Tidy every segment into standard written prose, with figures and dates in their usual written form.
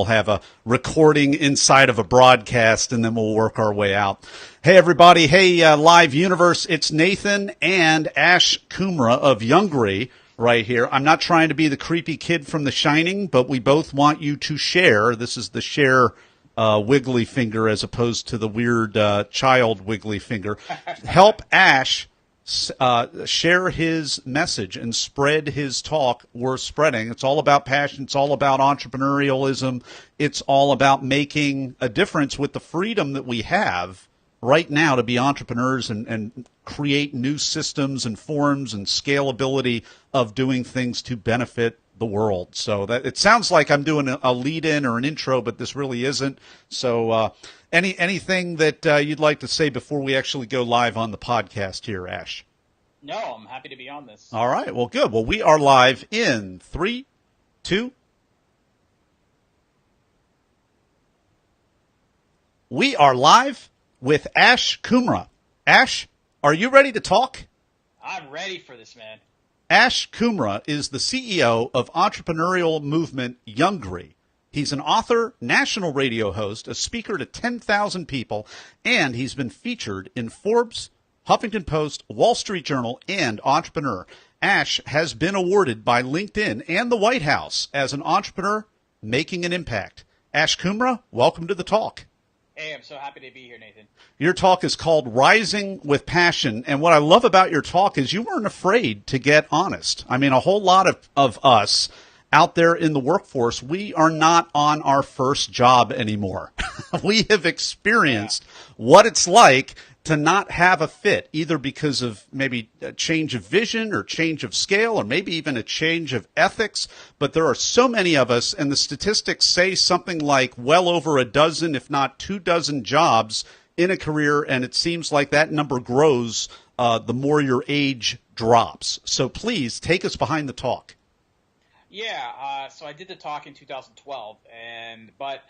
We'll have a recording inside of a broadcast, and then we'll work our way out. Hey, everybody. Hey, Live Universe. It's Nathan and AshKumra of Youngry right here. I'm not trying to be the creepy kid from The Shining, but we both want you to share. This is the share wiggly finger as opposed to the weird child wiggly finger. Help Ash share his message and spread his talk worth spreading. It's all about passion. It's all about entrepreneurialism. It's all about making a difference with the freedom that we have right now to be entrepreneurs and create new systems and forms and scalability of doing things to benefit the world. So that it sounds like I'm doing a lead-in or an intro, but this really isn't. So anything that you'd like to say before we actually go live on the podcast here, Ash? No, I'm happy to be on this. All right. Well, good. Well, we are live in 3, 2. We are live with AshKumra. Ash, are you ready to talk? I'm ready for this, man. AshKumra is the CEO of entrepreneurial movement Youngry. He's an author, national radio host, a speaker to 10,000 people, and he's been featured in Forbes, Huffington Post, Wall Street Journal, and Entrepreneur. Ash has been awarded by LinkedIn and the White House as an entrepreneur making an impact. AshKumra, welcome to the talk. Hey, I'm so happy to be here, Nathan. Your talk is called Rising with Passion, and what I love about your talk is you weren't afraid to get honest. I mean, a whole lot of us out there in the workforce, we are not on our first job anymore. We have experienced what it's like to not have a fit, either because of maybe a change of vision or change of scale or maybe even a change of ethics. But there are so many of us, and the statistics say something like well over a dozen, if not 24 jobs in a career, and it seems like that number grows the more your age drops. So please take us behind the talk. Yeah, so I did the talk in 2012, but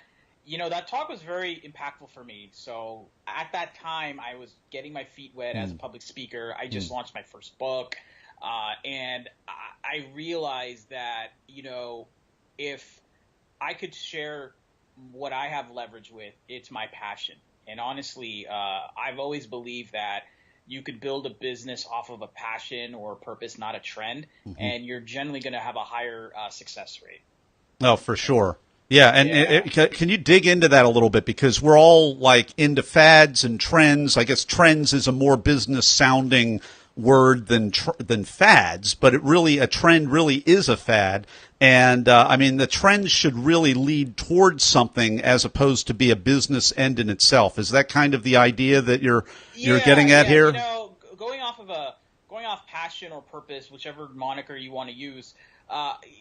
you know, that talk was very impactful for me. So at that time, I was getting my feet wet as a public speaker. I just launched my first book, and I realized that, you know, if I could share what I have leverage with, it's my passion. And honestly, I've always believed that you could build a business off of a passion or a purpose, not a trend, and you're generally going to have a higher success rate. Oh, for sure. Yeah, and can you dig into that a little bit? Because we're all like into fads and trends. I guess trends is a more business sounding word than fads, but a trend really is a fad. And I mean, the trends should really lead towards something as opposed to be a business end in itself. Is that kind of the idea that you're getting at here? You know, going off passion or purpose, whichever moniker you want to use.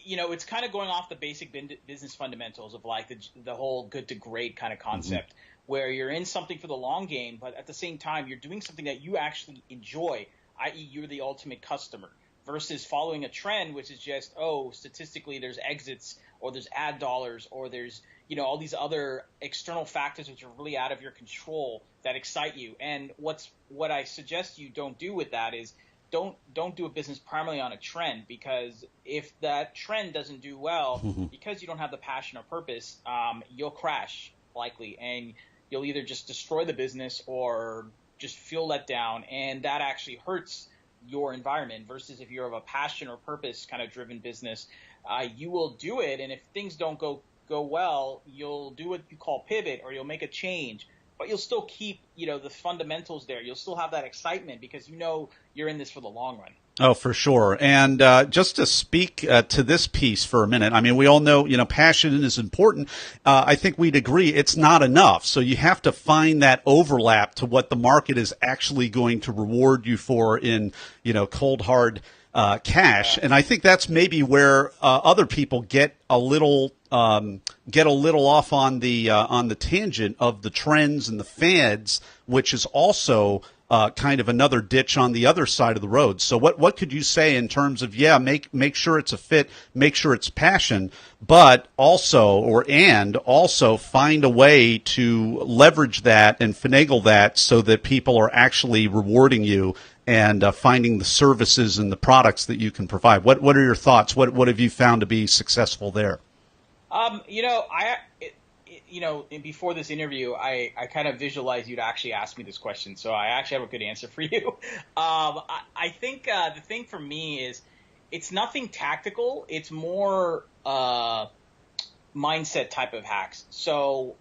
You know, it's kind of going off the basic business fundamentals of like the whole good to great kind of concept, where you're in something for the long game, but at the same time, you're doing something that you actually enjoy, i.e. you're the ultimate customer, versus following a trend, which is just, statistically there's exits or there's ad dollars or there's, you know, all these other external factors which are really out of your control that excite you. And what I suggest you don't do with that is don't do a business primarily on a trend, because if that trend doesn't do well, because you don't have the passion or purpose, you'll crash likely, and you'll either just destroy the business or just feel let down, and that actually hurts your environment. Versus if you're of a passion or purpose kind of driven business, you will do it, and if things don't go well, you'll do what you call pivot, or you'll make a change. But you'll still keep, you know, the fundamentals there. You'll still have that excitement because you know you're in this for the long run. Oh, for sure. And just to speak to this piece for a minute, I mean, we all know, you know, passion is important. I think we'd agree it's not enough. So you have to find that overlap to what the market is actually going to reward you for in, you know, cold, hard cash. And I think that's maybe where other people get a little off on the tangent of the trends and the fads, which is also kind of another ditch on the other side of the road. So what could you say in terms of, make sure it's a fit, make sure it's passion, but also find a way to leverage that and finagle that so that people are actually rewarding you and finding the services and the products that you can provide. What are your thoughts? What have you found to be successful there? Before this interview, I kind of visualized you'd actually ask me this question, so I actually have a good answer for you. I think the thing for me is it's nothing tactical. It's more mindset type of hacks. So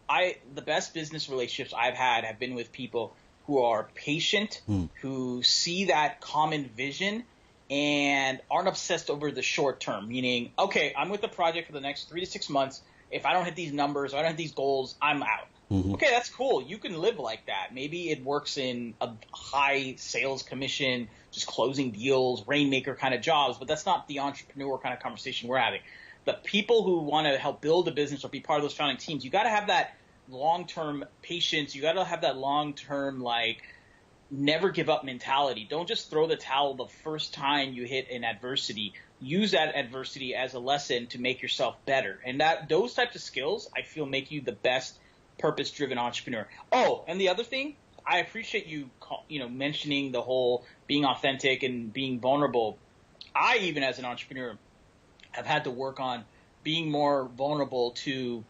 the best business relationships I've had have been with people who are patient, who see that common vision, and aren't obsessed over the short term, meaning, okay, I'm with the project for the next 3 to 6 months. If I don't hit these numbers, or I don't hit these goals, I'm out. Okay, that's cool. You can live like that. Maybe it works in a high sales commission, just closing deals, rainmaker kind of jobs, but that's not the entrepreneur kind of conversation we're having. The people who want to help build a business or be part of those founding teams, you got to have that long-term patience. You got to have that long-term, never give up mentality. Don't just throw the towel the first time you hit an adversity. Use that adversity as a lesson to make yourself better. And those types of skills, I feel, make you the best purpose-driven entrepreneur. Oh, and the other thing, I appreciate you mentioning the whole being authentic and being vulnerable. I, even as an entrepreneur, have had to work on being more vulnerable to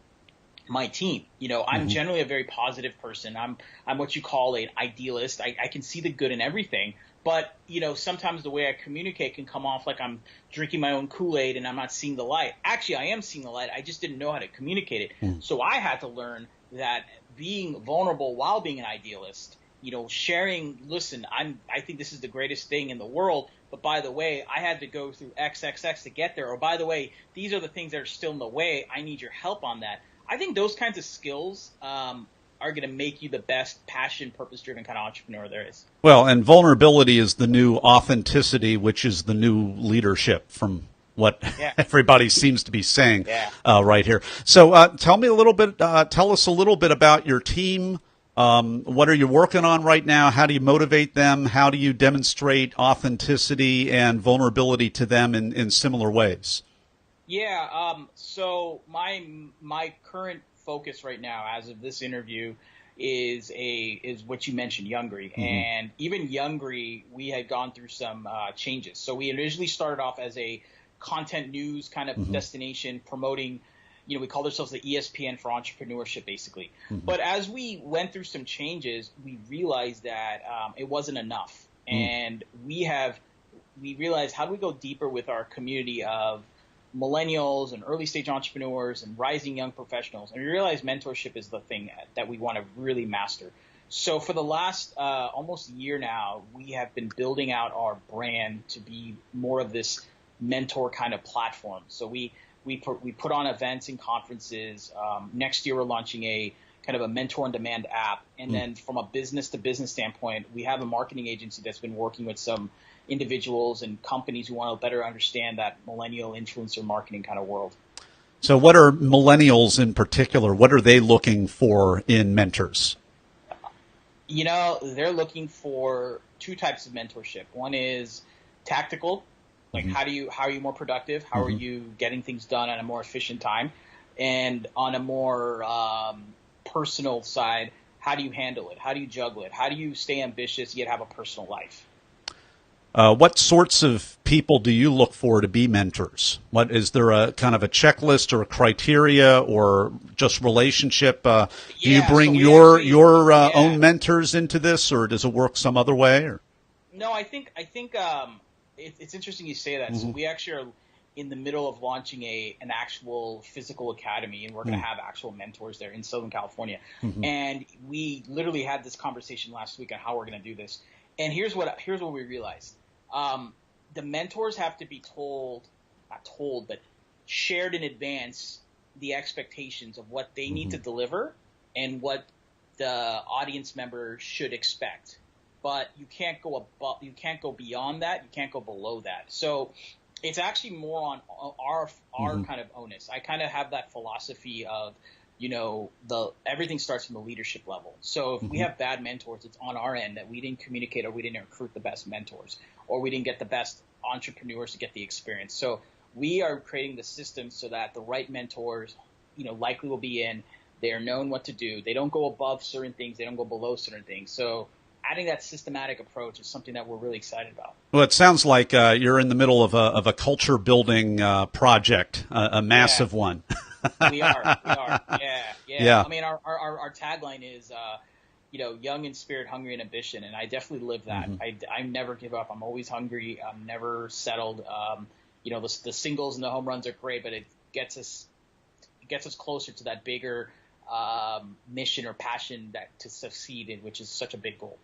my team. I'm generally a very positive person. I'm what you call an idealist. I can see the good in everything, but sometimes the way I communicate can come off like I'm drinking my own Kool-Aid and I'm not seeing the light. Actually, I am seeing the light. I just didn't know how to communicate it. So I had to learn that being vulnerable while being an idealist, sharing, listen, I think this is the greatest thing in the world, but by the way, I had to go through XXX to get there. Or by the way, these are the things that are still in the way. I need your help on that. I think those kinds of skills are going to make you the best passion, purpose-driven kind of entrepreneur there is. Well, and vulnerability is the new authenticity, which is the new leadership from what everybody seems to be saying right here. So tell us a little bit about your team. What are you working on right now? How do you motivate them? How do you demonstrate authenticity and vulnerability to them in similar ways? Yeah. So my current focus right now, as of this interview, is what you mentioned, Youngry. And even Youngry, we had gone through some changes. So we initially started off as a content news kind of destination promoting, we called ourselves the ESPN for entrepreneurship, basically. But as we went through some changes, we realized that it wasn't enough. And we realized, how do we go deeper with our community of millennials and early stage entrepreneurs and rising young professionals? And we realized mentorship is the thing that we want to really master. So for the last almost year now, we have been building out our brand to be more of this mentor kind of platform. So we put on events and conferences. Next year, we're launching a kind of a mentor on demand app. And then from a business to business standpoint, we have a marketing agency that's been working with some individuals and companies who want to better understand that millennial influencer marketing kind of world. So what are millennials in particular? What are they looking for in mentors? They're looking for two types of mentorship. One is tactical, like how are you more productive? How are you getting things done at a more efficient time? And on a more personal side, how do you handle it? How do you juggle it? How do you stay ambitious yet have a personal life? What sorts of people do you look for to be mentors? Is there a kind of a checklist or a criteria or just relationship? Do you bring your own mentors into this, or does it work some other way? Or? No, I think it's interesting you say that. So we actually are in the middle of launching an actual physical academy, and we're going to have actual mentors there in Southern California. And we literally had this conversation last week on how we're going to do this. And here's what we realized. The mentors have to be not told, but shared in advance the expectations of what they need to deliver and what the audience member should expect. But you can't go beyond that. You can't go below that. So it's actually more on our kind of onus. I kind of have that philosophy of, everything starts from the leadership level. So if we have bad mentors, it's on our end that we didn't communicate or we didn't recruit the best mentors or we didn't get the best entrepreneurs to get the experience. So we are creating the system so that the right mentors, likely will be in. They are known what to do. They don't go above certain things. They don't go below certain things. So adding that systematic approach is something that we're really excited about. Well, it sounds like you're in the middle of a culture building project, a massive one. We are. Yeah. Yeah. I mean, our tagline is, young in spirit, hungry in ambition, and I definitely live that. I never give up. I'm always hungry. I'm never settled. The singles and the home runs are great, but it gets us closer to that bigger mission or passion to succeed in, which is such a big goal.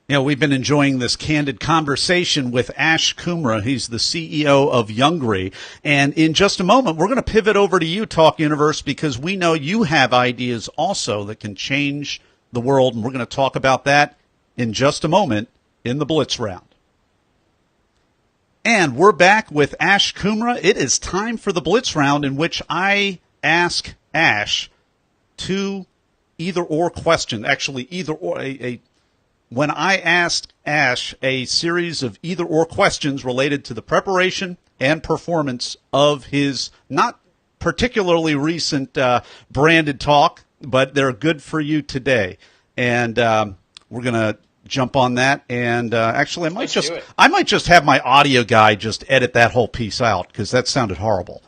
We've been enjoying this candid conversation with Ash Kumra. He's the CEO of Youngry. And in just a moment, we're going to pivot over to you, Talk Universe, because we know you have ideas also that can change the world. And we're going to talk about that in just a moment in the Blitz Round. And we're back with Ash Kumra. It is time for the Blitz Round, in which I ask Ash two either-or questions. Actually, either-or, when I asked Ash a series of either-or questions related to the preparation and performance of his not particularly recent branded talk, but they're good for you today. And we're going to jump on that. And actually, I might just have my audio guy just edit that whole piece out, because that sounded horrible.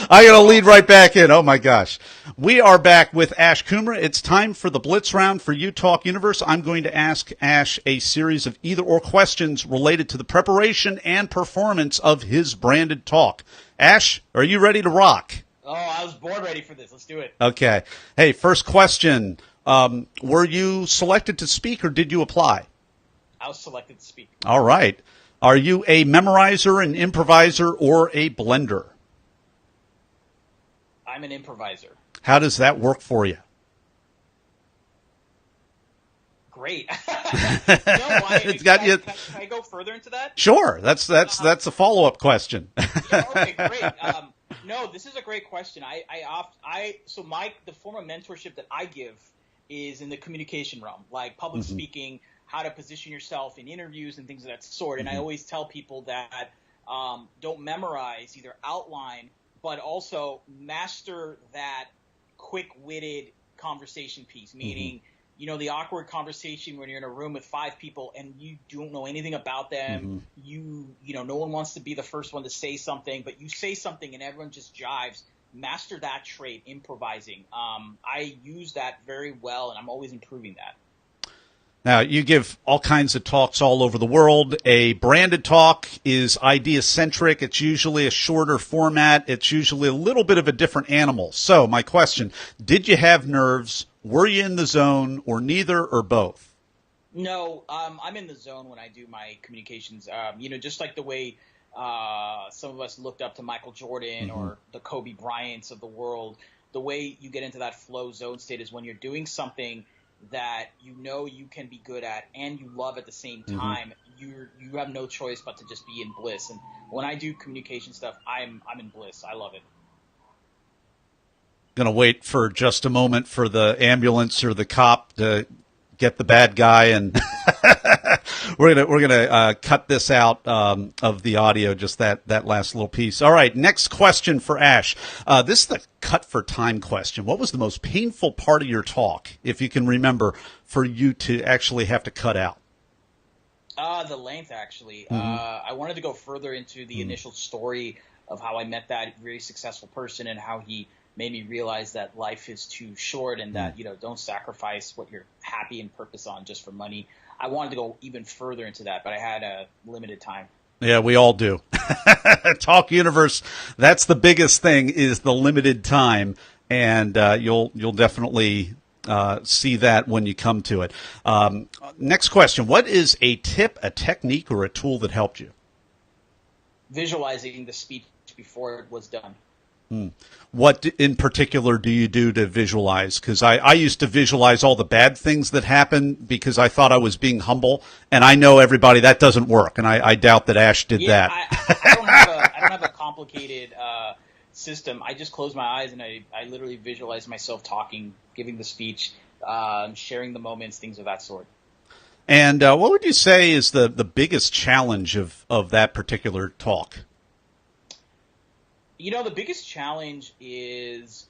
I'm going to lead right back in. Oh, my gosh. We are back with Ash Kumra. It's time for the Blitz Round for You Talk Universe. I'm going to ask Ash a series of either-or questions related to the preparation and performance of his branded talk. Ash, are you ready to rock? Oh, I was born ready for this. Let's do it. Okay. Hey, first question. Were you selected to speak, or did you apply? I was selected to speak. All right. Are you a memorizer, an improviser, or a blender? I'm an improviser. How does that work for you? Great. Can I go further into that? Sure. That's a follow-up question. Yeah, okay, great. No, this is a great question. The form of mentorship that I give is in the communication realm, like public speaking, how to position yourself in interviews and things of that sort. And I always tell people that don't memorize, either outline, but also master that quick-witted conversation piece, meaning, the awkward conversation when you're in a room with 5 people and you don't know anything about them. No one wants to be the first one to say something, but you say something and everyone just jives. Master that trait, improvising. I use that very well, and I'm always improving that. Now, you give all kinds of talks all over the world. A branded talk is idea-centric. It's usually a shorter format. It's usually a little bit of a different animal. So, my question, did you have nerves? Were you in the zone, or neither, or both? No, I'm in the zone when I do my communications. Just like the way some of us looked up to Michael Jordan or the Kobe Bryants of the world, the way you get into that flow zone state is when you're doing something that you can be good at and you love at the same time. You have no choice but to just be in bliss. And when I do communication stuff, I'm in bliss. I love it. Going to wait for just a moment for the ambulance or the cop to get the bad guy, and we're gonna cut this out of the audio, just that last little piece. All right, next question for Ash. This is the cut for time question. What was the most painful part of your talk, if you can remember, for you to actually have to cut out? The length, actually. I wanted to go further into the initial story of how I met that very successful person and how he made me realize that life is too short and that, don't sacrifice what you're happy and purpose on just for money. I wanted to go even further into that, but I had a limited time. Yeah, we all do. Talk Universe, that's the biggest thing, is the limited time, and you'll definitely see that when you come to it. Next question, what is a tip, a technique, or a tool that helped you? Visualizing the speech before it was done. What in particular do you do to visualize? Because I used to visualize all the bad things that happened because I thought I was being humble, and I know everybody that doesn't work, and I doubt that Ash did that. I don't have a complicated system. I just close my eyes and I literally visualize myself talking, giving the speech, sharing the moments, things of that sort. And what would you say is the biggest challenge of that particular talk? The biggest challenge is,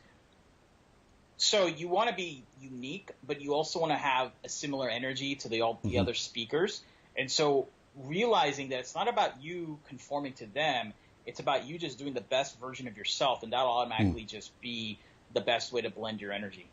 so you want to be unique, but you also want to have a similar energy to the other speakers. And so realizing that it's not about you conforming to them, It's about you just doing the best version of yourself, and that'll automatically just be the best way to blend your energy.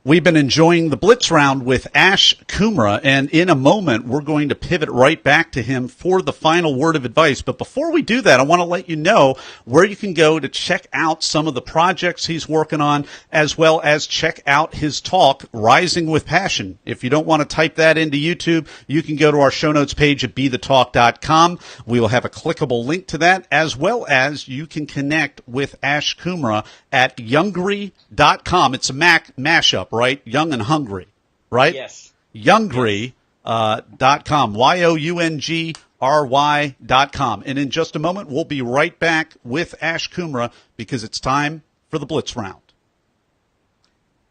We've been enjoying the Blitz Round with Ash Kumra, and in a moment, we're going to pivot right back to him for the final word of advice. But before we do that, I want to let you know where you can go to check out some of the projects he's working on, as well as check out his talk, Rising with Passion. If you don't want to type that into YouTube, you can go to our show notes page at bethetalk.com. We will have a clickable link to that, as well as you can connect with Ash Kumra at youngry.com. It's a Mac mashup, right? Young and Hungry, right? Yes. Youngry.com, YOUNGRY.com. And in just a moment, we'll be right back with Ash Kumra because it's time for the Blitz Round.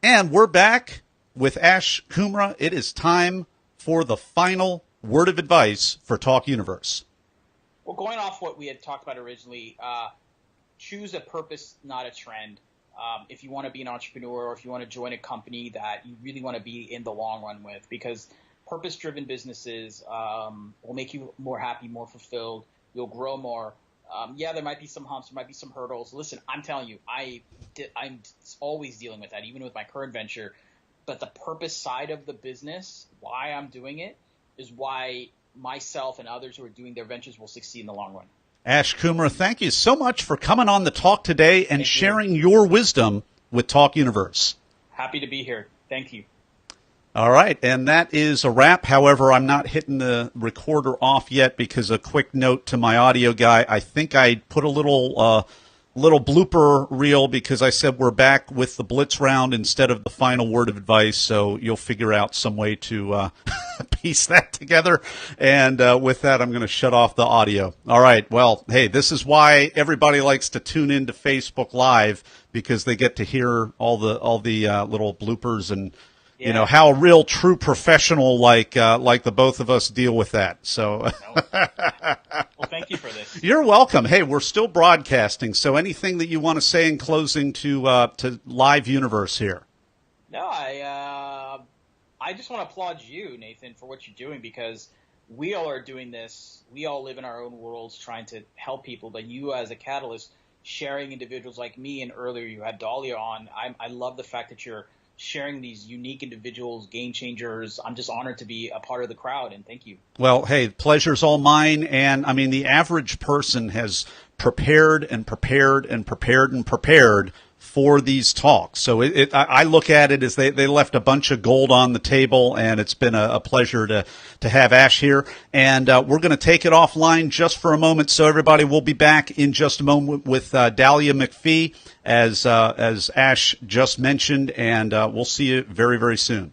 And we're back with Ash Kumra. It is time for the final word of advice for Talk Universe. Well, going off what we had talked about originally, choose a purpose, not a trend. If you want to be an entrepreneur or if you want to join a company that you really want to be in the long run with, because purpose-driven businesses will make you more happy, more fulfilled. You'll grow more. Yeah, there might be some humps, there might be some hurdles. Listen, I'm telling you, I'm always dealing with that, even with my current venture. But the purpose side of the business, why I'm doing it, is why myself and others who are doing their ventures will succeed in the long run. Ash Kumra, thank you so much for coming on the talk today and sharing your wisdom with Talk Universe. Happy to be here. Thank you. All right, and that is a wrap. However, I'm not hitting the recorder off yet because a quick note to my audio guy. I think I put a little blooper reel because I said we're back with the Blitz Round instead of the final word of advice, so you'll figure out some way to piece that together. And with that, I'm going to shut off the audio. All right, well, hey, this is why everybody likes to tune into Facebook Live, because they get to hear all the little bloopers and you know how a real true professional like the both of us deal with that. So well, thank you for this. You're welcome. Hey, we're still broadcasting, so anything that you want to say in closing to Live Universe here? No, I just want to applaud you, Nathan, for what you're doing, because we all are doing this. We all live in our own worlds trying to help people, but you as a catalyst, sharing individuals like me, and earlier you had Dahlia on. I love the fact that you're sharing these unique individuals, game changers. I'm just honored to be a part of the crowd, and thank you. Well, hey, pleasure's all mine. And I mean, the average person has prepared and prepared and prepared and prepared for these talks. So I look at it as they left a bunch of gold on the table, and it's been a pleasure to have Ash here. And we're going to take it offline just for a moment. So everybody, we'll be back in just a moment with Dahlia McPhee, as Ash just mentioned, and we'll see you very, very soon.